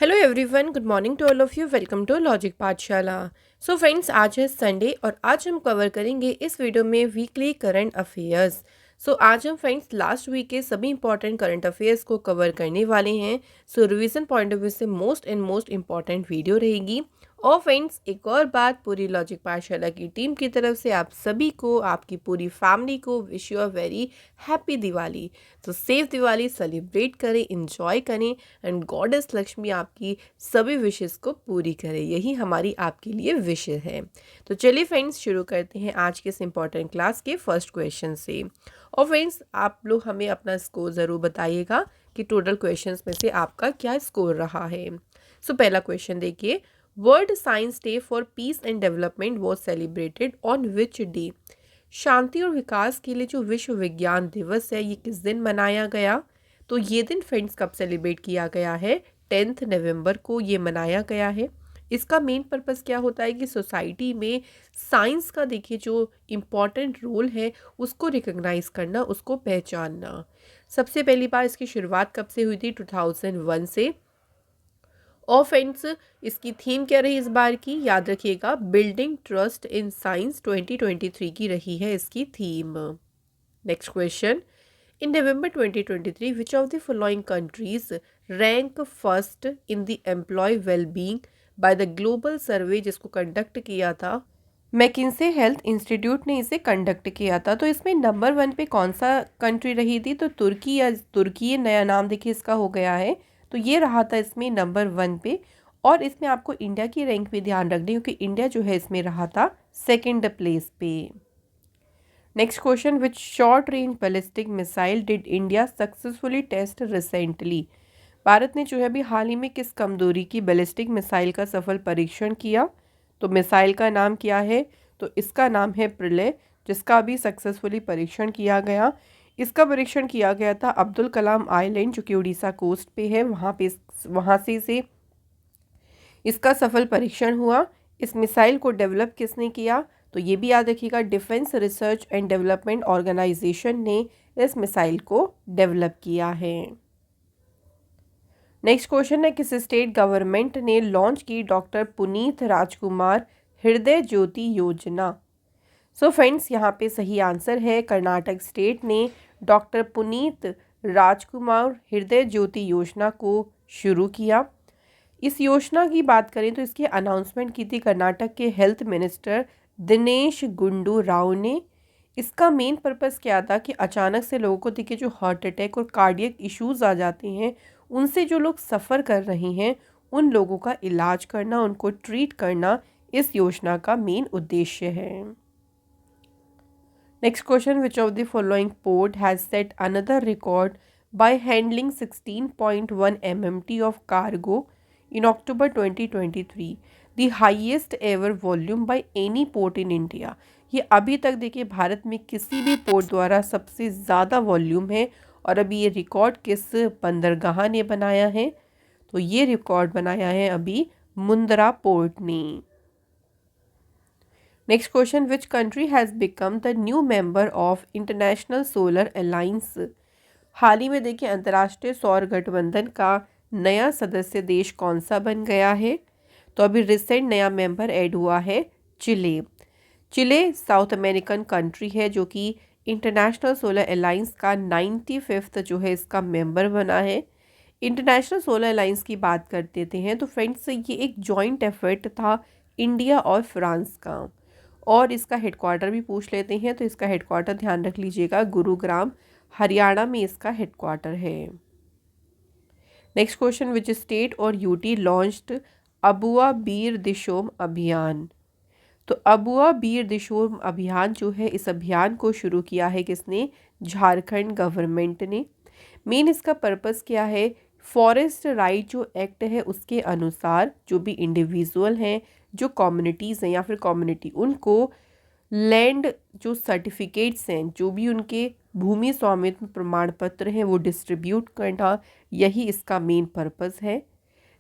Hello everyone, good morning to all of you. Welcome to logic Pathshala. So friends, आज है Sunday और आज हम कवर करेंगे इस वीडियो में वीकली करंट अफेयर्स। सो आज हम फ्रेंड्स लास्ट वीक के सभी इंपॉर्टेंट करंट अफेयर्स को कवर करने वाले हैं। सो रिवीजन पॉइंट ऑफ व्यू से मोस्ट इंपॉर्टेंट वीडियो रहेगी। और फ्रेंड्स, एक और बात, पूरी लॉजिक पाठशाला की टीम की तरफ से आप सभी को, आपकी पूरी फैमिली को wish you a very happy Diwali. तो सेफ दिवाली सेलिब्रेट करें, इंजॉय करें एंड गॉडेस लक्ष्मी आपकी सभी विशेस को पूरी करे, यही हमारी आपके लिए विश है। तो चलिए फ्रेंड्स, शुरू करते हैं आज के इस इंपॉर्टेंट क्लास के फर्स्ट क्वेश्चन से। और फ्रेंड्स, आप लोग हमें अपना स्कोर ज़रूर बताइएगा कि टोटल क्वेश्चंस में से आपका क्या स्कोर रहा है। सो पहला क्वेश्चन देखिए, world science day for peace and development was celebrated on which day. शांति और विकास के लिए जो विश्व विज्ञान दिवस है, ये किस दिन मनाया गया? तो ये दिन फ्रेंड्स कब सेलिब्रेट किया गया है? 10 नवंबर को ये मनाया गया है। इसका मेन पर्पस क्या होता है कि सोसाइटी में साइंस का देखिए जो इम्पॉर्टेंट रोल है उसको रिकग्नाइज करना, उसको पहचानना। सबसे पहली बार इसकी शुरुआत कब से हुई थी? 2001 से। और फ्रेंड्स, इसकी थीम क्या रही इस बार की? याद रखिएगा, बिल्डिंग ट्रस्ट इन साइंस 2023 की रही है इसकी theme. Next question, in November 2023 which of the following countries rank first in the employ wellbeing by the global survey, जिसको कंडक्ट किया था मैकिन्से हेल्थ इंस्टीट्यूट ने इसे कंडक्ट किया था। तो इसमें नंबर 1 पे कौन सा कंट्री रही थी? तो तुर्की, या तुर्की नया नाम देखिए इसका हो गया है। तो ये रहा था इसमें नंबर 1 पे। और इसमें आपको इंडिया की रैंक भी ध्यान रखनी, क्योंकि इंडिया जो है इसमें रहा था सेकेंड प्लेस पे। Next question, which short range ballistic missile did India successfully test recently. Bharat ने जो है अभी हाल ही में किस कम दूरी की बैलिस्टिक मिसाइल का सफल परीक्षण किया? तो मिसाइल का नाम क्या है? तो इसका नाम है प्रलय, जिसका अभी सक्सेसफुली परीक्षण किया गया। इसका परीक्षण किया गया था अब्दुल कलाम आइलैंड, जो कि उड़ीसा कोस्ट पे है, वहाँ से इसका सफल परीक्षण हुआ। इस मिसाइल को डेवलप किसने किया? तो ये भी याद रखिएगा, defence research and development organisation ने इस मिसाइल को डेवलप किया है। नेक्स्ट क्वेश्चन है, किस स्टेट गवर्नमेंट ने लॉन्च की डॉक्टर पुनीत राजकुमार हृदय ज्योति योजना? सो फ्रेंड्स, यहाँ पे सही आंसर है कर्नाटक स्टेट ने डॉक्टर पुनीत राजकुमार हृदय ज्योति योजना को शुरू किया। इस योजना की बात करें तो इसकी अनाउंसमेंट की थी कर्नाटक के हेल्थ मिनिस्टर दिनेश गुंडू राव ने। इसका मेन पर्पस क्या था कि अचानक से लोगों को देखिए जो हार्ट अटैक और कार्डियक इश्यूज आ जाते हैं, उनसे जो लोग सफ़र कर रहे हैं, उन लोगों का इलाज करना, उनको ट्रीट करना इस योजना का मेन उद्देश्य है। Next question, which of the following port has set another record by handling 16.1 MMT of cargo in October 2023, the highest ever volume by any port in India। ये अभी तक देखिए भारत में किसी भी पोर्ट द्वारा सबसे ज़्यादा वॉल्यूम है। और अभी ये रिकॉर्ड किस बंदरगाह ने बनाया है? तो ये रिकॉर्ड बनाया है अभी मुंद्रा पोर्ट ने। Next question, which country has become the new member of international solar alliance. हाल ही में देखिए अंतर्राष्ट्रीय सौर गठबंधन का नया सदस्य देश कौन सा बन गया है? तो अभी रिसेंट नया मेंबर ऐड हुआ है चिले। चिले साउथ अमेरिकन कंट्री है, जो कि इंटरनेशनल सोलर अलायंस का 95th जो है इसका मेंबर बना है। इंटरनेशनल सोलर अलायंस की बात कर देते हैं तो फ्रेंड्स, ये एक जॉइंट एफर्ट था इंडिया और फ्रांस का। और इसका हेडक्वार्टर भी पूछ लेते हैं, तो इसका हेडक्वार्टर ध्यान रख लीजिएगा, गुरुग्राम हरियाणा में इसका हेडक्वार्टर है। नेक्स्ट क्वेश्चन, विच स्टेट और यूटी लॉन्च्ड अबुआ बीर दिशोम अभियान। तो अबुआ बीर दिशोम अभियान जो है, इस अभियान को शुरू किया है किसने? झारखंड गवर्नमेंट ने। मेन इसका पर्पस क्या है? फॉरेस्ट राइट जो एक्ट है उसके अनुसार जो भी इंडिविजुअल हैं, जो कम्युनिटीज़ हैं या फिर कम्युनिटी, उनको लैंड जो सर्टिफिकेट्स हैं, जो भी उनके भूमि स्वामित्व प्रमाण पत्र हैं, वो डिस्ट्रीब्यूट करना, यही इसका मेन पर्पस है।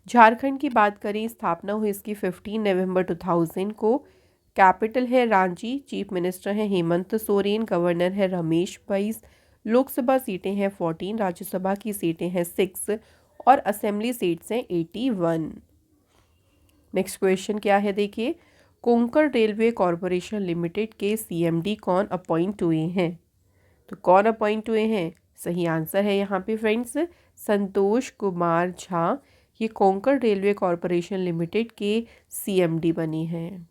झारखंड की बात करें, स्थापना हुई इसकी 15 नवंबर 2000 को। कैपिटल है रांची, चीफ मिनिस्टर हैं हेमंत सोरेन, गवर्नर है रमेश बैस। लोकसभा सीटें हैं 14, राज्यसभा की सीटें हैं 6 और असेंबली सीट्स हैं 81। नेक्स्ट क्वेश्चन क्या है देखिए, कोंकण रेलवे कॉरपोरेशन लिमिटेड के सीएमडी कौन अपॉइंट हुए हैं? तो कौन अपॉइंट हुए हैं? सही आंसर है यहाँ पे फ्रेंड्स संतोष कुमार झा। ये कोंकण रेलवे कॉरपोरेशन लिमिटेड के सीएमडी बने हैं।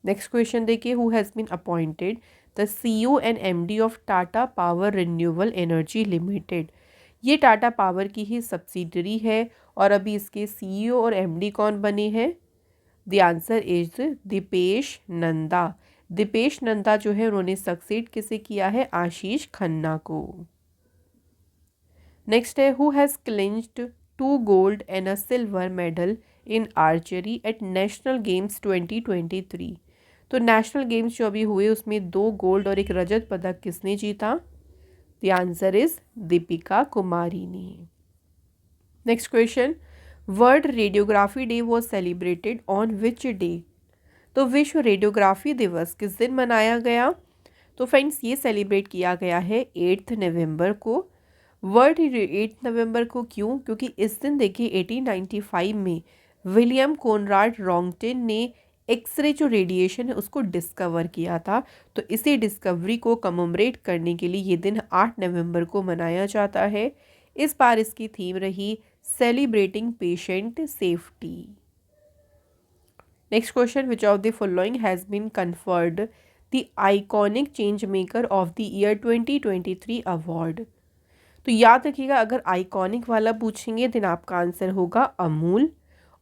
नेक्स्ट क्वेश्चन देखिए, who has been appointed the CEO and MD of Tata power renewable energy limited? ये टाटा पावर की ही सब्सिडरी है और अभी इसके सीईओ और एमडी कौन बने हैं? The answer is Deepesh Nanda. Deepesh Nanda जो है उन्होंने सक्सीड किसे किया है? आशीष खन्ना को। नेक्स्ट है, who has clinched 2 gold and a silver medal in archery at national games 2023? तो नेशनल गेम्स जो अभी हुए उसमें 2 गोल्ड और 1 रजत पदक किसने जीता? The answer is Deepika Kumari ने। Next question, world radiography day was celebrated on which day? तो विश्व रेडियोग्राफी दिवस किस दिन मनाया गया? तो फ्रेंड्स ये सेलिब्रेट किया गया है 8 नवंबर को। वर्ल्ड 8 नवंबर को क्यों? क्योंकि इस दिन देखिए 1895 में विलियम कोनराड रॉन्गटन ने एक्सरे जो रेडिएशन है उसको डिस्कवर किया था। तो इसी डिस्कवरी को कमेमोरेट करने के लिए ये दिन 8 नवंबर को मनाया जाता है। इस बार इसकी थीम रही celebrating patient safety. Next question, which of the following has been conferred the iconic change maker of the year 2023 award? तो याद रखिएगा, अगर आइकॉनिक वाला पूछेंगे देन आपका आंसर होगा अमूल,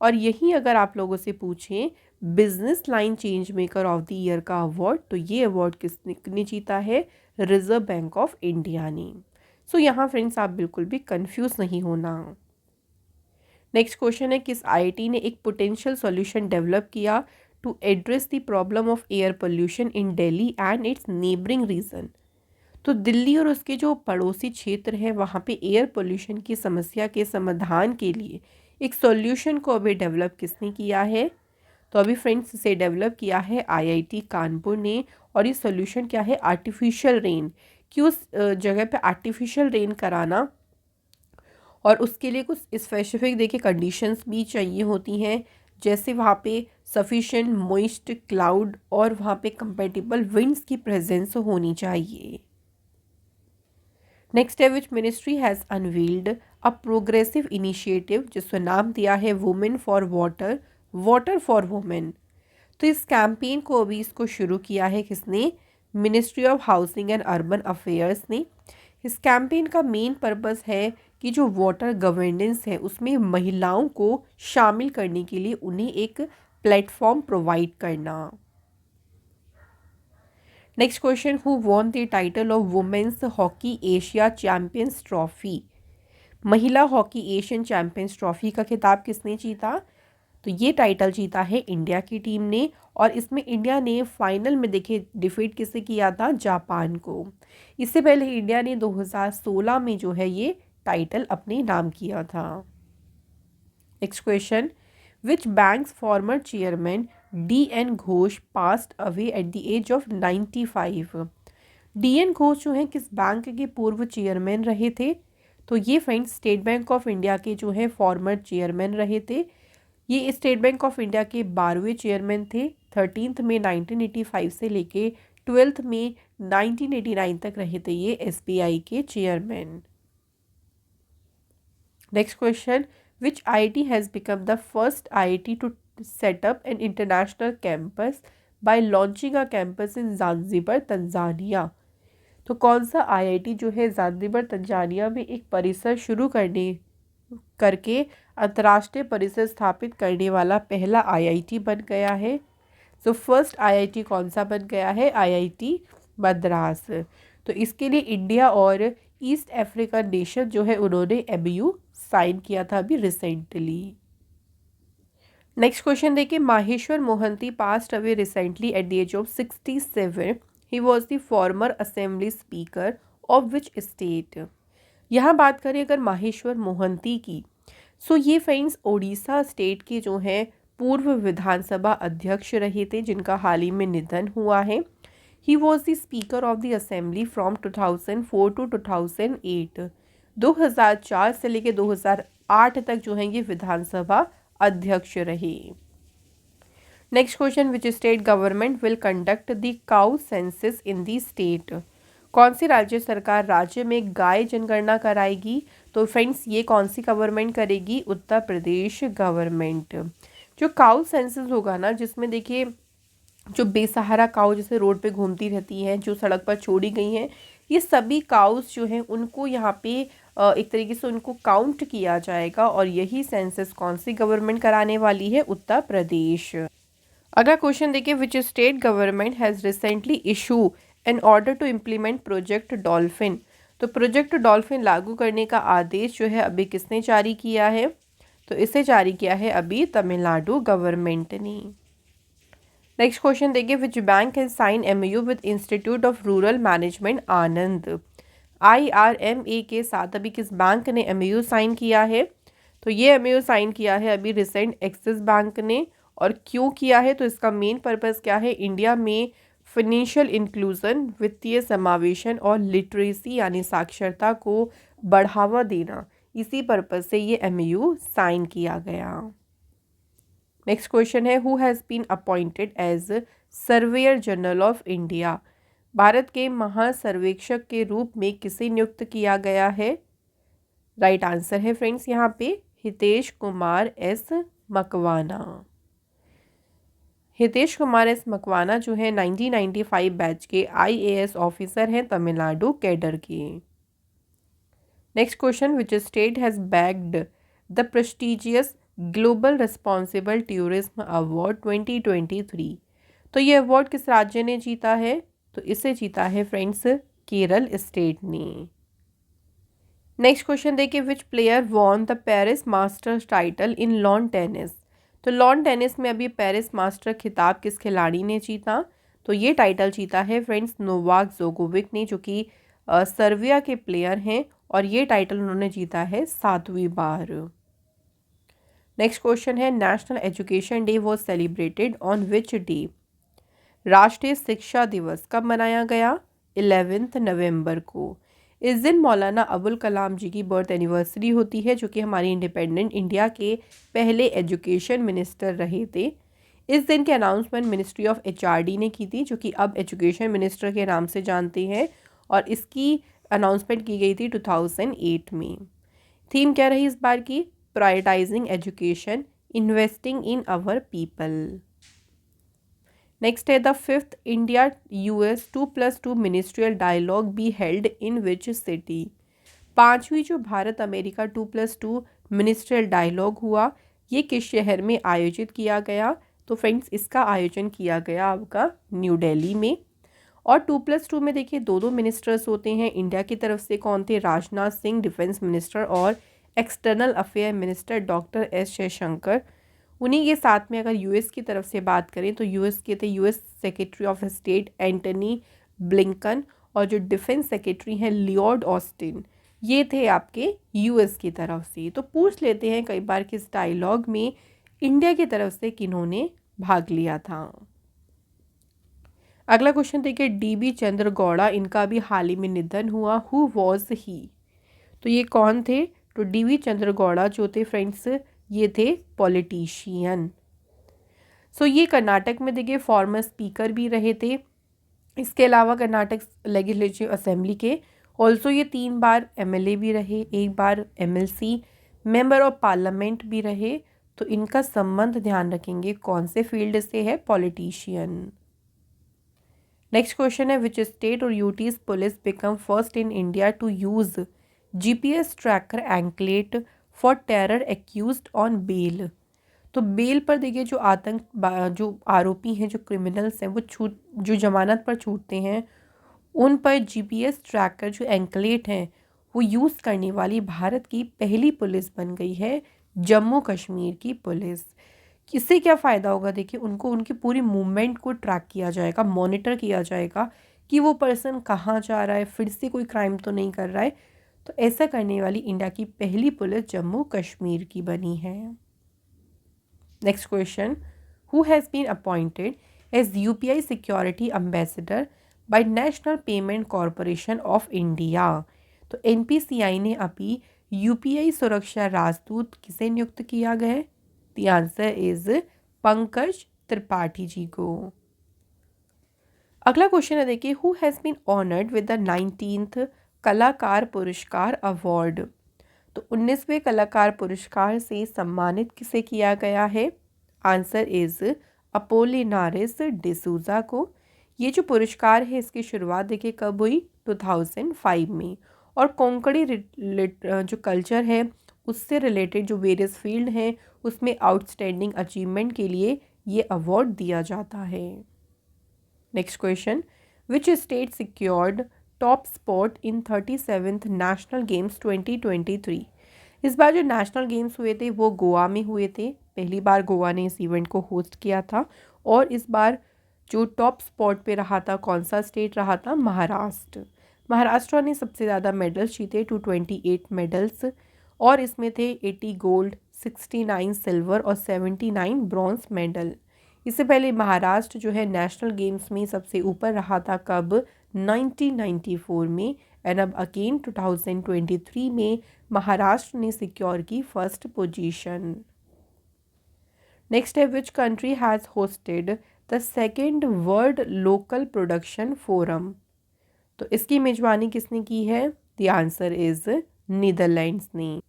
और यही अगर आप लोगों से पूछें business line change maker of the year का अवार्ड, तो ये अवार्ड किसने जीता है? रिजर्व बैंक ऑफ इंडिया ने। सो यहाँ फ्रेंड्स आप बिल्कुल भी कंफ्यूज नहीं होना। नेक्स्ट क्वेश्चन है, किस आईआईटी ने एक पोटेंशियल सॉल्यूशन डेवलप किया to address the problem of air pollution in Delhi and its neighbouring region? तो दिल्ली और उसके जो पड़ोसी क्षेत्र हैं वहाँ पे एयर पोल्यूशन की समस्या के समाधान के लिए एक सॉल्यूशन को अभी डेवलप किसने किया है? तो अभी फ्रेंड्स इसे डेवलप किया है आईआईटी कानपुर ने। और ये सॉल्यूशन क्या है? आर्टिफिशियल रेन, कि उस जगह पे आर्टिफिशियल रेन कराना, और उसके लिए कुछ स्पेसिफिक देखिए कंडीशंस भी चाहिए होती हैं, जैसे वहाँ पे सफिशिएंट मॉइस्ट क्लाउड और वहाँ पे कंपेटिबल विंड्स की प्रेजेंस होनी चाहिए। नेक्स्ट है, which ministry has unveiled a progressive initiative जिसका नाम दिया है women for water, water for women? तो इस कैंपेन को अभी इसको शुरू किया है किसने? Ministry of housing and urban affairs ने। इस कैंपेन का मेन पर्पस है कि जो वाटर गवर्नेंस है उसमें महिलाओं को शामिल करने के लिए उन्हें एक प्लेटफॉर्म प्रोवाइड करना। Next question, who won the title of women's hockey Asia champions trophy? महिला हॉकी एशियन चैंपियंस ट्रॉफी का खिताब किसने जीता? तो ये टाइटल जीता है इंडिया की टीम ने, और इसमें इंडिया ने फाइनल में देखिए डिफीट किसे किया था? जापान को। इससे पहले इंडिया ने 2016 में जो है ये टाइटल अपने नाम किया था। Next question, which bank's former chairman DN. Ghosh passed away at the age of 95? DN. Ghosh जो हैं किस बैंक के पूर्व चेयरमैन रहे थे? तो ये friends state bank of India के जो है फॉर्मर चेयरमैन रहे थे। ये स्टेट बैंक ऑफ इंडिया के 12वें चेयरमैन थे। 13 मई 1985 से लेके 12 मई 1989 तक रहे थे ये एसबीआई के chairman. Next question, which IIT has become the first IIT to set up an international campus by launching a campus in Zanzibar Tanzania? तो कौन सा आईआईटी जो है ज़ांज़ीबर तंजानिया में एक परिसर शुरू करके अंतर्राष्ट्रीय परिसर स्थापित करने वाला पहला आईआईटी बन गया है? सो फर्स्ट आईआईटी कौन सा बन गया है? आईआईटी मद्रास। तो इसके लिए इंडिया और ईस्ट अफ्रीकन नेशन जो है उन्होंने एमयू साइन किया था अभी रिसेंटली। नेक्स्ट क्वेश्चन देखिए, Maheshwar Mohanty passed away recently at the age of 67। He was the former assembly speaker of which state? यहाँ बात करें अगर माहेश्वर मोहंती की, सो ये फ्रेंड्स ओडिशा स्टेट के जो हैं पूर्व विधानसभा अध्यक्ष रहे थे जिनका हाल ही में निधन हुआ है। He was the speaker of the assembly from 2004 to 2008। 2004 से लेकर 2008 तक जो है ये विधानसभा अध्यक्ष रही। Next question, which state government will conduct the cow census in the state? कौन सी राज्य सरकार राज्य में गाय जनगणना कराएगी? तो फ्रेंड्स ये कौन सी गवर्नमेंट करेगी? उत्तर प्रदेश गवर्नमेंट। जो काउ सेंसस होगा ना, जिसमें देखिए जो बेसहारा काउ जैसे रोड पे घूमती रहती हैं, जो सड़क पर छोड़ी गई हैं, ये सभी काउस जो हैं उनको यहाँ पे एक तरीके से उनको काउंट किया जाएगा और यही सेंसस कौन सी गवर्नमेंट कराने वाली है? उत्तर प्रदेश। अगला क्वेश्चन देखिए, which state government has recently issue an order to implement project dolphin? तो प्रोजेक्ट डॉल्फिन लागू करने का आदेश जो है अभी किसने जारी किया है? तो इसे जारी किया है अभी तमिलनाडु गवर्नमेंट ने। नेक्स्ट क्वेश्चन देखिए, which bank has sign MoU with institute of rural management Anand? IRMA के साथ अभी किस बैंक ने एमओयू साइन किया है? तो ये एमओयू साइन किया है अभी रिसेंट एक्सिस बैंक ने। और क्यों किया है? तो इसका मेन पर्पस क्या है? इंडिया में फाइनेंशियल इंक्लूजन, वित्तीय समावेशन और लिटरेसी यानी साक्षरता को बढ़ावा देना, इसी पर्पस से ये एमओयू साइन किया गया। नेक्स्ट क्वेश्चन है, who has been appointed as surveyor general of India? Bharat के महासर्वेक्षक के रूप में किसे नियुक्त किया गया है? राइट आंसर है फ्रेंड्स यहाँ पे हितेश कुमार एस मकवाना। हितेश कुमार एस मकवाना जो है 1995 बैच के IAS ऑफिसर हैं तमिलनाडु कैडर के। Next question, which state has bagged the prestigious global responsible tourism award 2023? तो ये अवार्ड किस राज्य ने जीता है? तो इसे जीता है फ्रेंड्स केरल स्टेट ने। नेक्स्ट क्वेश्चन देखिए, विच player won the Paris masters title in lawn tennis? तो लॉन टेनिस में अभी पेरिस मास्टर खिताब किस खिलाड़ी ने जीता? तो ये टाइटल जीता है फ्रेंड्स नोवाक जोकोविक ने, जो कि सर्बिया के प्लेयर हैं और ये टाइटल उन्होंने जीता है 7वीं बार। नेक्स्ट क्वेश्चन है, national education day was celebrated on which day? राष्ट्रीय शिक्षा दिवस कब मनाया गया? 11 नवंबर को। इस दिन मौलाना अबुल कलाम जी की बर्थ एनिवर्सरी होती है, जो कि हमारी इंडिपेंडेंट इंडिया के पहले एजुकेशन मिनिस्टर रहे थे। इस दिन के अनाउंसमेंट मिनिस्ट्री ऑफ HRD ने की थी, जो कि अब एजुकेशन मिनिस्टर के नाम से जानते हैं, और इसकी अनाउंसमेंट की गई थी 2008 में। थीम क्या रही इस बार की? Prioritising education, investing in our people. Next है, the 5th India US 2+2 ministerial dialogue be held in which city? 5वीं जो भारत अमेरिका 2+2 मिनिस्ट्रियल डायलॉग हुआ, ये किस शहर में आयोजित किया गया? तो फ्रेंड्स इसका आयोजन किया गया आपका न्यू दिल्ली में। और 2+2 में देखिए दो मिनिस्टर्स होते हैं। इंडिया की तरफ से कौन थे? राजनाथ सिंह डिफेंस मिनिस्टर और external affair minister doctor S Jaishankar. उन्हीं के साथ में अगर US की तरफ से बात करें तो US के थे US secretary of state Antony Blinken, और जो डिफेंस सेक्रेटरी हैं लियोड ऑस्टिन, ये थे आपके US की तरफ से। तो पूछ लेते हैं कई बार किस डायलॉग में इंडिया की तरफ से किन्होंने भाग लिया था। अगला क्वेश्चन देखिए, DB चंद्रगौड़ा, इनका भी हाल ही में निधन हुआ। Who was he? तो ये कौन थे? तो DB चंद्रगौड़ा जो थे फ्रेंड्स, ये थे पॉलिटिशियन। सो ये कर्नाटक में देखिए फॉर्मर स्पीकर भी रहे थे। इसके अलावा कर्नाटक लेजिस्लेटिव असेंबली के ऑल्सो ये 3 बार MLA भी रहे, 1 बार MLC मेंबर ऑफ पार्लियामेंट भी रहे। तो इनका संबंध ध्यान रखेंगे कौन से फील्ड से है? पॉलिटिशियन। नेक्स्ट क्वेश्चन है, विच स्टेट और UTs police become first in India to use GPS tracker anklet for terror accused on bail? तो बेल पर देखिए जो आरोपी हैं, जो क्रिमिनल्स हैं, वो जो जमानत पर छूटते हैं, उन पर GPS ट्रैकर जो एंकलेट हैं वो यूज़ करने वाली भारत की पहली पुलिस बन गई है जम्मू कश्मीर की पुलिस। इससे क्या फ़ायदा होगा? देखिए उनको उनकी पूरी मूवमेंट को ट्रैक किया जाएगा, मॉनिटर किया जाएगा कि वो पर्सन कहाँ जा रहा है, फिर से कोई क्राइम तो नहीं कर रहा है। तो ऐसा करने वाली इंडिया की पहली पुलिस जम्मू कश्मीर की बनी है। Next question, who has been appointed as UPI security ambassador by national payment corporation of India? तो एनपीसीआई ने अभी यूपीआई सुरक्षा राजदूत किसे नियुक्त किया गया है? The answer is Pankaj Tripathi ji को। अगला क्वेश्चन है, देखिए, who has been honoured with the 19th Kalakar पुरस्कार अवार्ड। तो 19वें कलाकार पुरस्कार से सम्मानित किसे किया गया है? आंसर इज अपोलिनारिस डिसूजा को। ये जो पुरस्कार है इसकी शुरुआत देखिए कब हुई? 2005 में। और कोंकणी जो कल्चर है उससे रिलेटेड जो वेरियस फील्ड हैं उसमें आउटस्टैंडिंग अचीवमेंट के लिए ये अवार्ड दिया जाता है। Next question, which state secured top spot in 37th national games 2023। इस बार जो नेशनल गेम्स हुए थे वो गोवा में हुए थे। पहली बार गोवा ने इस इवेंट को होस्ट किया था। और इस बार जो टॉप स्पॉट पे रहा था, कौन सा स्टेट रहा था? महाराष्ट्र। महाराष्ट्र ने सबसे ज़्यादा मेडल्स जीते, 228 मेडल्स, और इसमें थे 80 गोल्ड, 69 सिल्वर और 79 ब्रॉन्ज मेडल। इससे पहले महाराष्ट्र जो है नेशनल गेम्स में सबसे ऊपर रहा था, कब? 1994 में। एंड अब अगेन 2023 में महाराष्ट्र ने सिक्योर की फर्स्ट पोजीशन। नेक्स्ट है, विच country has hosted the second world local production forum. तो इसकी मेजबानी किसने की है? द आंसर इज नीदरलैंड्स ने।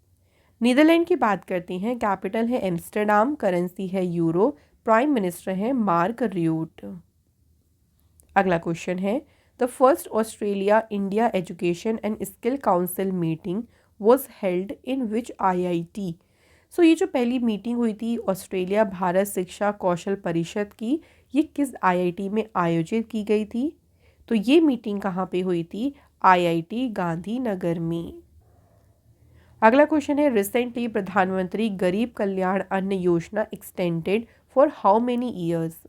नीदरलैंड की बात करते हैं। कैपिटल है एम्स्टर्डम, करेंसी है यूरो, प्राइम मिनिस्टर है मार्क र्यूट। अगला क्वेश्चन है, the first Australia India education and skill council meeting was held in which IIT। सो ये जो पहली मीटिंग हुई थी ऑस्ट्रेलिया भारत शिक्षा कौशल परिषद की, ये किस IIT में आयोजित की गई थी? तो ये मीटिंग कहाँ पे हुई थी? IIT गांधीनगर में। अगला क्वेश्चन है, रिसेंटली प्रधानमंत्री गरीब कल्याण अन्न योजना extended for how many years.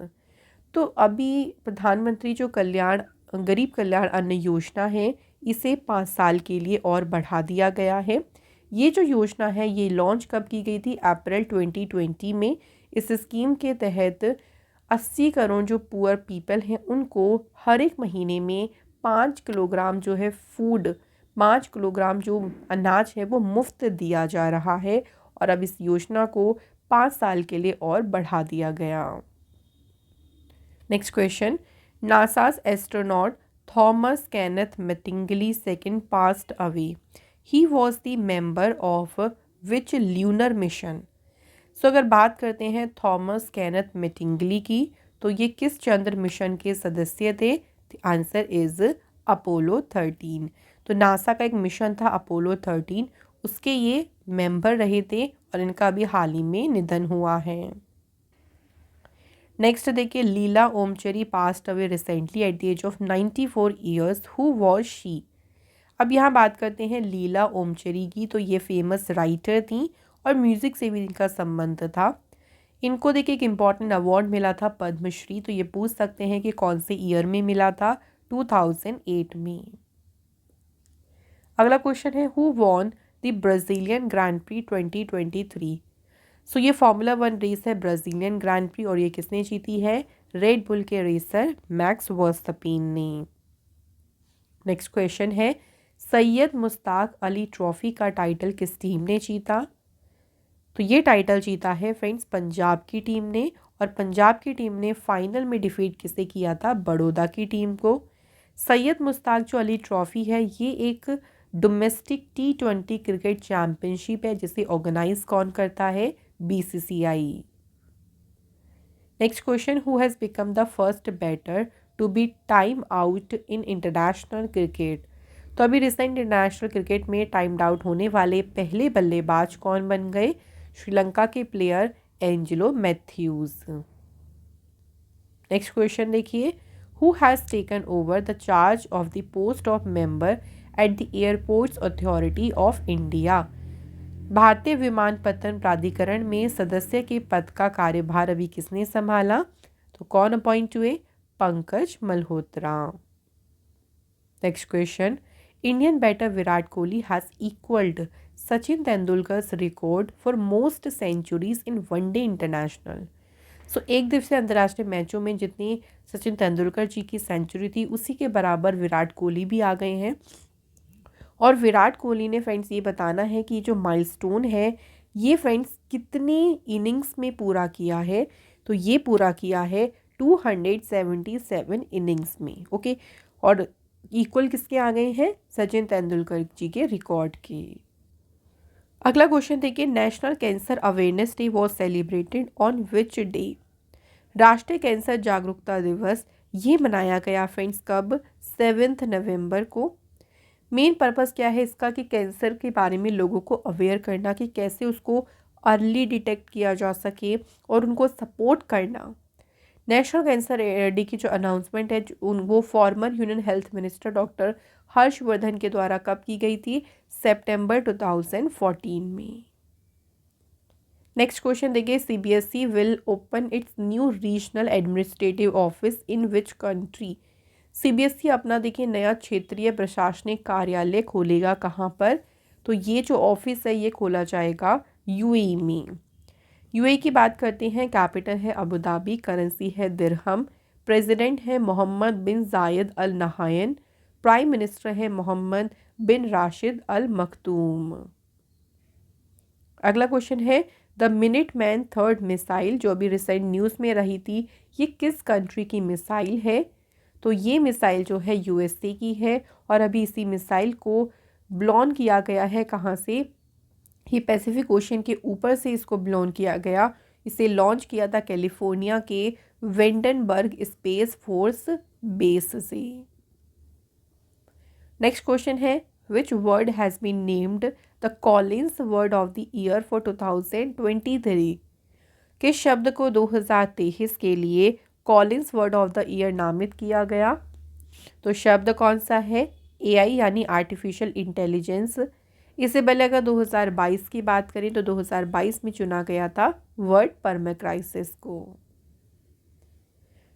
तो अभी प्रधानमंत्री जो गरीब कल्याण अन्न योजना है इसे 5 साल के लिए और बढ़ा दिया गया है। ये जो योजना है ये लॉन्च कब की गई थी? अप्रैल 2020 में। इस स्कीम के तहत 80 करोड़ जो पुअर पीपल हैं उनको हर एक महीने में 5 किलोग्राम जो है 5 किलोग्राम जो अनाज है वो मुफ्त दिया जा रहा है। और अब इस योजना को 5 साल के लिए और बढ़ा दिया गया। Next question, NASA's astronaut Thomas Kenneth Mattingly second passed away. He was the member of which lunar mission. So अगर बात करते हैं थॉमस केनेथ मैटिंगली की, तो ये किस चंद्र मिशन के सदस्य थे? Answer is Apollo 13। तो नासा का एक मिशन था अपोलो 13, उसके ये मेंबर रहे थे और इनका अभी हाल ही में निधन हुआ है। नेक्स्ट देखिए, Leela Omchery passed away recently at the age of 94 years. Who was she. अब यहाँ बात करते हैं लीला ओमचरी की। तो ये फेमस राइटर थी और म्यूज़िक से भी इनका संबंध था। इनको देखिए एक इम्पॉर्टेंट अवार्ड मिला था पद्मश्री। तो ये पूछ सकते हैं कि कौन से ईयर में मिला था? 2008 में। अगला क्वेश्चन है, who won the Brazilian grand pre 2023। सो ये फॉर्मूला 1 रेस है ब्राज़ीलियन ग्रैंड प्री और ये किसने जीती है? रेड बुल के रेसर मैक्स वर्स्टपेन ने। नेक्स्ट क्वेश्चन है, सैयद मुश्ताक अली ट्रॉफी का टाइटल किस टीम ने जीता? तो ये टाइटल जीता है फ्रेंड्स पंजाब की टीम ने। और पंजाब की टीम ने फाइनल में डिफीट किसे किया था? बड़ौदा की टीम को। सैयद मुश्ताक जो अली ट्रॉफी है ये एक डोमेस्टिक T20 क्रिकेट चैम्पियनशिप है जिसे ऑर्गेनाइज कौन करता है? BCCI। Next question, who has become the first batter to be time out in international cricket. तो अभी रिसेंट इंटरनेशनल क्रिकेट में टाइम्ड आउट होने वाले पहले बल्लेबाज कौन बन गए? श्रीलंका के player Angelo Mathews. Next question देखिए, who has taken over the charge of the post of member at the airports authority of India. भारतीय विमानपत्तन प्राधिकरण में सदस्य के पद का कार्यभार अभी किसने संभाला? तो कौन अपॉइंट हुए? Pankaj Malhotra. Next question, Indian batter Virat Kohli has equalled Sachin Tendulkar's record for most centuries in one day international. So एक दिवसीय अंतर्राष्ट्रीय मैचों में जितनी सचिन तेंदुलकर जी की सेंचुरी थी उसी के बराबर विराट कोहली भी आ गए हैं। और विराट कोहली ने फ्रेंड्स ये बताना है कि जो माइलस्टोन है ये फ्रेंड्स कितने इनिंग्स में पूरा किया है, तो ये पूरा किया है 277 इनिंग्स में। ओके, और इक्वल किसके आ गए हैं, सचिन तेंदुलकर जी के रिकॉर्ड के। अगला क्वेश्चन देखिए, national cancer awareness day was celebrated on which day. राष्ट्रीय कैंसर जागरूकता दिवस ये मनाया गया फ्रेंड्स कब, 7 नवंबर को। मेन पर्पस क्या है इसका कि कैंसर के बारे में लोगों को अवेयर करना कि कैसे उसको अर्ली डिटेक्ट किया जा सके और उनको सपोर्ट करना। नेशनल कैंसर डे की जो अनाउंसमेंट है वो former union health minister doctor Harshvardhan के द्वारा कब की गई थी, सितंबर 2014 में। नेक्स्ट क्वेश्चन देखिए, CBSE will open it's new regional administrative office in which country. CBSE अपना देखिए नया क्षेत्रीय प्रशासनिक कार्यालय खोलेगा कहाँ पर, तो ये जो ऑफिस है ये खोला जाएगा यूएई में। यूएई की बात करते हैं, कैपिटल है अबू धाबी, करेंसी है दिरहम, प्रेसिडेंट है मोहम्मद बिन जायद अल नहायन, प्राइम मिनिस्टर है मोहम्मद बिन राशिद अल मखदूम। अगला क्वेश्चन है, the minute man third missile जो अभी रिसेंट न्यूज़ में रही थी ये किस कंट्री की मिसाइल है, तो ये मिसाइल जो है यूएसए की है। और अभी इसी मिसाइल को ब्लॉन किया गया है कहाँ से, ये पैसिफिक ओशन के ऊपर से इसको ब्लॉन किया गया। इसे लॉन्च किया था कैलिफोर्निया के वेंडनबर्ग स्पेस फोर्स बेस से। नेक्स्ट क्वेश्चन है, which word has been named the Collins word of the year for 2023। किस शब्द को 2023 के लिए Collins word of the year नामित किया गया, तो शब्द कौन सा है, एआई यानी आर्टिफिशियल इंटेलिजेंस। इससे पहले अगर 2022 की बात करें तो 2022 में चुना गया था वर्ड परमाक्राइसिस को।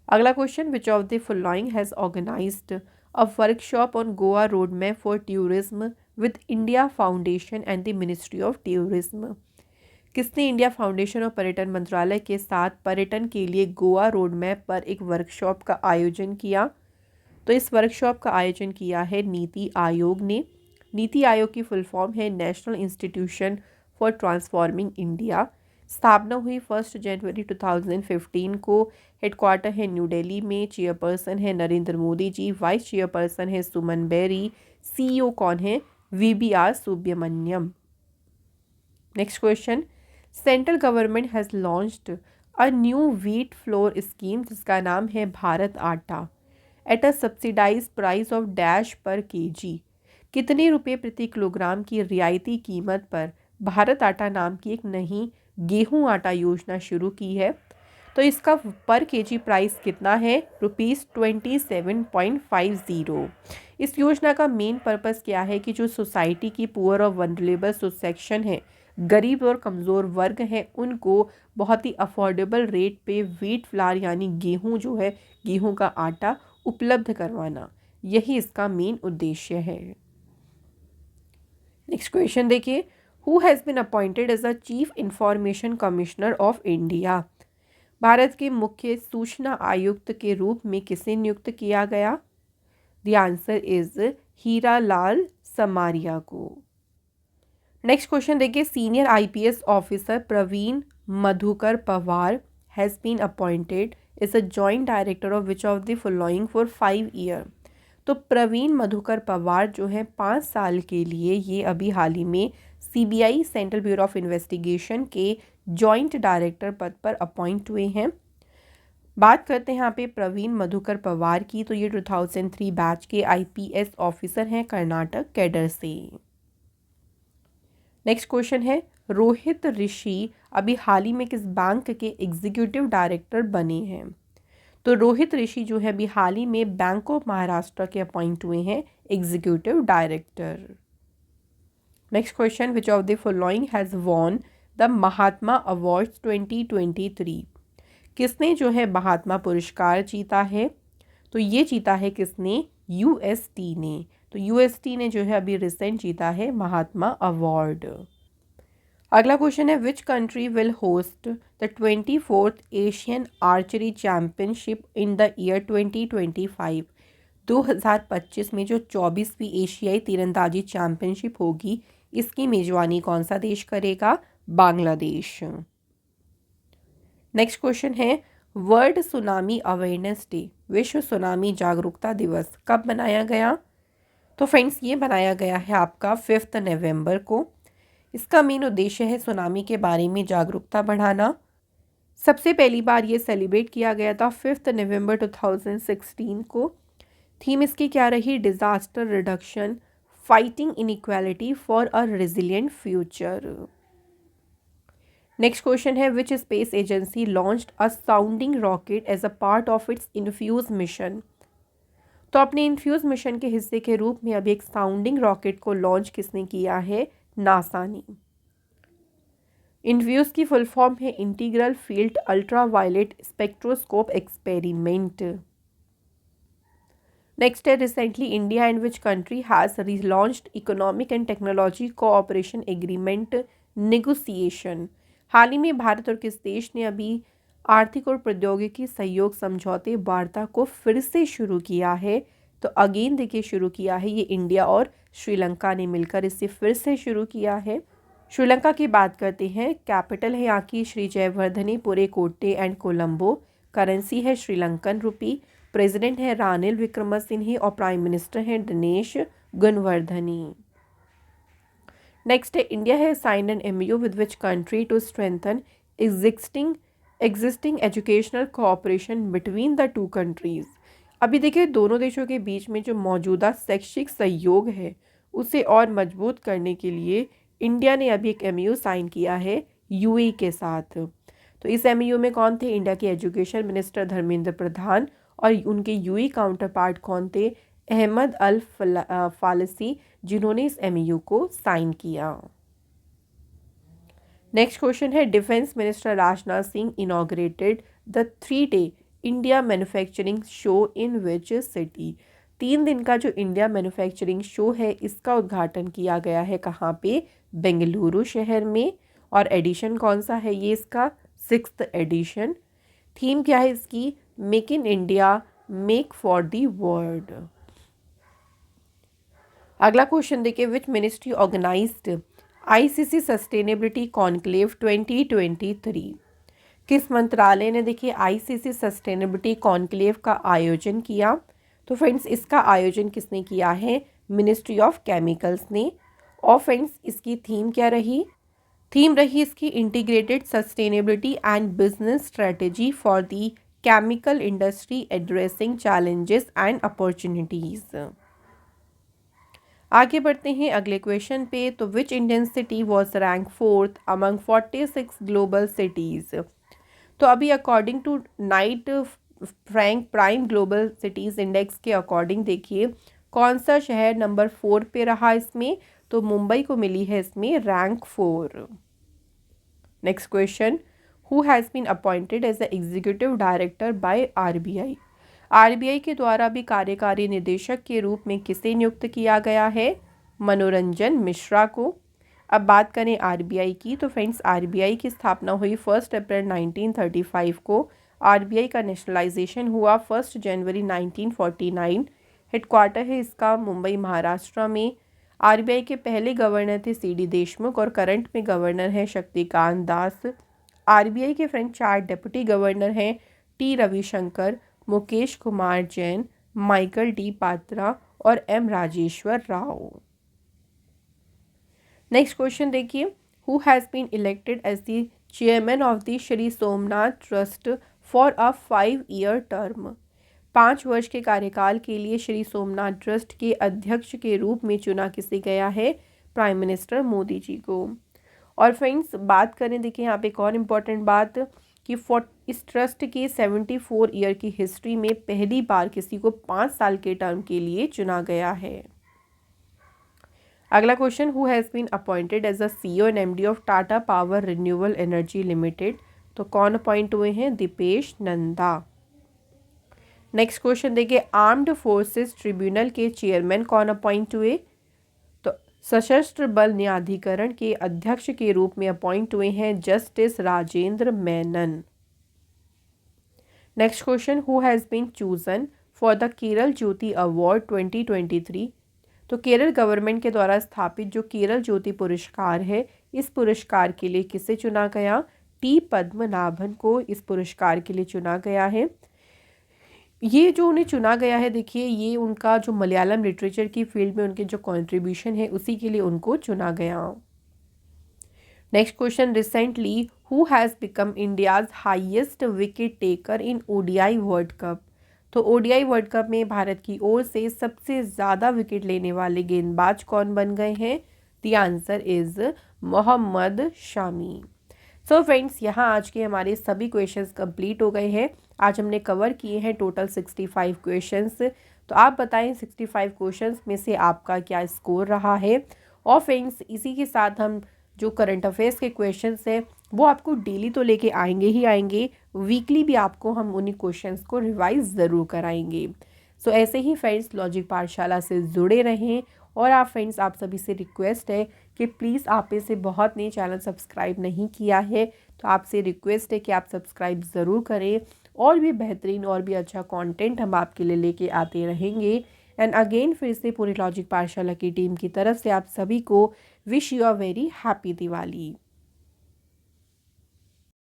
अगला question, which of the following has organised a workshop on Goa road map for tourism with India foundation and the ministry of tourism. किसने इंडिया फाउंडेशन और पर्यटन मंत्रालय के साथ पर्यटन के लिए गोवा रोड मैप पर एक वर्कशॉप का आयोजन किया, तो इस वर्कशॉप का आयोजन किया है नीति आयोग ने। नीति आयोग की फुल फॉर्म है national institution for transforming India. स्थापना हुई 1 जनवरी 2015 को। हेडक्वार्टर है न्यू दिल्ली में। चेयरपर्सन है नरेंद्र मोदी जी, वाइस चेयरपर्सन है सुमन बेरी, सीईओ कौन है, VBR Subrahmanyam. Next question, central government has launched a new wheat flour scheme जिसका नाम है Bharat Atta at a subsidised price of dash पर केजी। कितने रुपए प्रति किलोग्राम की रियायती कीमत पर भारत आटा नाम की एक नई गेहूं आटा योजना शुरू की है, तो इसका पर केजी प्राइस कितना है, ₹27.50। इस योजना का मेन पर्पस क्या है कि जो सोसाइटी की पुअर और वनरेबल सेक्शन है, गरीब और कमज़ोर वर्ग हैं, उनको बहुत ही अफोर्डेबल रेट पे व्हीट फ्लावर यानी गेहूं जो है, गेहूं का आटा उपलब्ध करवाना, यही इसका मेन उद्देश्य है। नेक्स्ट क्वेश्चन देखिए, who has been appointed as a chief information commissioner of India. Bharat के मुख्य सूचना आयुक्त के रूप में किसे नियुक्त किया गया, the answer is Heera Lal Samariya को। नेक्स्ट क्वेश्चन देखिए, senior IPS officer Praveen Madhukar Pawar has been appointed is a joint director of which of the following for 5 year. तो प्रवीण मधुकर पवार जो है 5 साल के लिए ये अभी हाल ही में CBI central bureau of investigation के जॉइंट डायरेक्टर पद पर अपॉइंट हुए हैं। बात करते हैं यहाँ पे प्रवीण मधुकर पवार की, तो ये 2003 बैच के आईपीएस ऑफिसर हैं कर्नाटक कैडर से। नेक्स्ट क्वेश्चन है, रोहित ऋषि अभी हाल ही में किस बैंक के एग्जीक्यूटिव डायरेक्टर बने हैं, तो रोहित ऋषि जो है अभी हाल ही में बैंक ऑफ महाराष्ट्र के अपॉइंट हुए हैं executive director. Next question, which of the following has won the Mahatma awards 2023। किसने जो है महात्मा पुरस्कार जीता है, तो ये जीता है किसने, यूएसटी ने। तो यूएसटी ने जो है अभी रिसेंट जीता है महात्मा अवार्ड। अगला क्वेश्चन है, which country will host the 24th Asian archery championship in the year 2025। 2025 में जो 24वीं एशियाई तीरंदाजी चैंपियनशिप होगी, इसकी मेजबानी कौन सा देश करेगा? बांग्लादेश। नेक्स्ट क्वेश्चन है, वर्ल्ड सुनामी अवेयरनेस डे, विश्व सुनामी जागरूकता दिवस कब मनाया गया? तो फ्रेंड्स, ये बनाया गया है आपका 5 नवंबर को। इसका मेन उद्देश्य है सुनामी के बारे में जागरूकता बढ़ाना। सबसे पहली बार ये सेलिब्रेट किया गया था 5 नवंबर 2016 को। थीम इसकी क्या रही? Disaster reduction, fighting inequality for a resilient future. Next question है, which space agency launched a sounding rocket as a part of its INFUSE mission? तो अपने इन्फ्यूज मिशन के हिस्से के रूप में अभी एक साउंडिंग रॉकेट को लॉन्च किसने किया है? नासा ने। इन्फ्यूज की फुल फॉर्म है integral field ultraviolet spectroscope experiment. Next है, recently India and which country has relaunched economic and technology cooperation agreement negotiation? हाल ही में भारत और किस देश ने अभी आर्थिक और प्रौद्योगिकी सहयोग समझौते वार्ता को फिर से शुरू किया है? तो अगेन देखिए, शुरू किया है ये इंडिया और श्रीलंका ने मिलकर इसे फिर से शुरू किया है। श्रीलंका की बात करते हैं। कैपिटल है यहाँ की श्री जयवर्धने पुरे कोट्टे एंड कोलंबो। करेंसी है श्रीलंकन रुपी। प्रेसिडेंट है रानिल विक्रमसिंघे और प्राइम मिनिस्टर हैं दिनेश गुणवर्धनी। नेक्स्ट है, इंडिया है sign an MOU with which country to strengthen existing educational cooperation between the two countries? अभी देखिए, दोनों देशों के बीच में जो मौजूदा शैक्षिक सहयोग है उसे और मजबूत करने के लिए इंडिया ने अभी एक एमओयू साइन किया है यूएई के साथ। तो इस एमओयू में कौन थे? इंडिया के एजुकेशन मिनिस्टर धर्मेंद्र प्रधान और उनके यूएई काउंटर पार्ट कौन थे? अहमद अल फालसी, जिन्होंने इस एमओयू को साइन किया। नेक्स्ट क्वेश्चन है, defence minister Rajnath Singh inaugurated the 3-day India manufacturing show in which city? 3 दिन का जो इंडिया मैन्युफैक्चरिंग शो है इसका उद्घाटन किया गया है कहाँ पे? बेंगलुरु शहर में। और एडिशन कौन सा है ये इसका? 6th addition. थीम क्या है इसकी? Make in India, make for the world. अगला क्वेश्चन देखिए, which ministry organised ICC sustainability conclave 2023? किस मंत्रालय ने देखिए आईसीसी सस्टेनेबिलिटी कॉन्क्लेव का आयोजन किया? तो फ्रेंड्स, इसका आयोजन किसने किया है? मिनिस्ट्री ऑफ केमिकल्स ने। और फ्रेंड्स, इसकी थीम क्या रही? थीम रही इसकी integrated sustainability and business strategy for the chemical industry addressing challenges and opportunities. आगे बढ़ते हैं अगले क्वेश्चन पे। तो which Indian city was rank 4th among 46 global cities? तो अभी according to Knight Frank prime global cities index के according देखिए कौन सा शहर नंबर 4 पे रहा इसमें? तो मुंबई को मिली है इसमें rank 4। Next question, who has been appointed as the executive director by RBI? RBI के द्वारा भी कार्यकारी निदेशक के रूप में किसे नियुक्त किया गया है? मनोरंजन मिश्रा को। अब बात करें आरबीआई की, तो फ्रेंड्स, आरबीआई की स्थापना हुई 1 अप्रैल 1935 को। आरबीआई का नेशनलाइजेशन हुआ 1 जनवरी 1949। हेडक्वार्टर है इसका मुंबई महाराष्ट्र में। आरबीआई के पहले गवर्नर थे सीडी देशमुख और करंट में गवर्नर हैं शक्तिकांत दास। आरबीआई के फ्रेंड्स 4 डिप्टी गवर्नर हैं, T Ravishankar, Mukesh Kumar Jain, Michael D Patra और M Rajeshwar Rao. Next question देखिए, who has been elected as the chairman of the Shri Somnath trust for a 5-year term? 5 वर्ष के कार्यकाल के लिए श्री सोमनाथ ट्रस्ट के अध्यक्ष के रूप में चुना किसे गया है? प्राइम मिनिस्टर मोदी जी को। और फ्रेंड्स, बात करें देखिए यहाँ पे एक और इम्पॉर्टेंट बात कि इस ट्रस्ट की 74 ईयर की हिस्ट्री में पहली बार किसी को 5 साल के टर्म के लिए चुना गया है। अगला question, who has been appointed as a CEO and MD of Tata power renewable energy limited? तो कौन अपॉइंट हुए हैं? दीपेश नंदा। नेक्स्ट क्वेश्चन देखिए, आर्म्ड फोर्सेस ट्रिब्यूनल के चेयरमैन कौन अपॉइंट हुए? तो सशस्त्र बल न्यायाधिकरण के अध्यक्ष के रूप में अपॉइंट हुए हैं justice Rajendra Menon. Next question, who has been chosen for the Kerala Jyoti award 2023। तो केरल गवर्नमेंट के द्वारा स्थापित जो केरल ज्योति पुरस्कार है, इस पुरस्कार के लिए किसे चुना गया? टी पद्मनाभन को इस पुरस्कार के लिए चुना गया है। ये जो उन्हें चुना गया है, देखिए ये उनका जो मलयालम लिटरेचर की फील्ड में उनके जो कंट्रीब्यूशन है उसी के लिए उनको चुना गया। Next question, recently who has become India's highest wicket taker in ODI world cup. तो ओडीआई वर्ल्ड कप में भारत की ओर से सबसे ज़्यादा विकेट लेने वाले गेंदबाज कौन बन गए हैं? The answer is Mohammed Shami. So friends, यहाँ आज के हमारे सभी क्वेश्चंस कंप्लीट हो गए हैं। आज हमने कवर किए हैं टोटल 65 क्वेश्चंस। तो आप बताएं 65 क्वेश्चंस में से आपका क्या स्कोर रहा है। और फ्रेंड्स, इसी के साथ हम जो करंट अफेयर्स के क्वेश्चंस हैं वो आपको डेली तो लेके आएंगे ही आएंगे, वीकली भी आपको हम उन्हीं क्वेश्चंस को रिवाइज ज़रूर कराएंगे। सो ऐसे ही फ्रेंड्स लॉजिक पाठशाला से जुड़े रहें। और आप फ्रेंड्स, आप सभी से रिक्वेस्ट है कि प्लीज़ आप में से बहुत ने चैनल सब्सक्राइब नहीं किया है, तो आपसे रिक्वेस्ट है कि आप सब्सक्राइब ज़रूर करें। और भी बेहतरीन और भी अच्छा कंटेंट हम आपके लिए लेके आते रहेंगे। एंड अगेन फिर से पूरी लॉजिक पाठशाला की टीम की तरफ से आप सभी को wish you a very happy Diwali.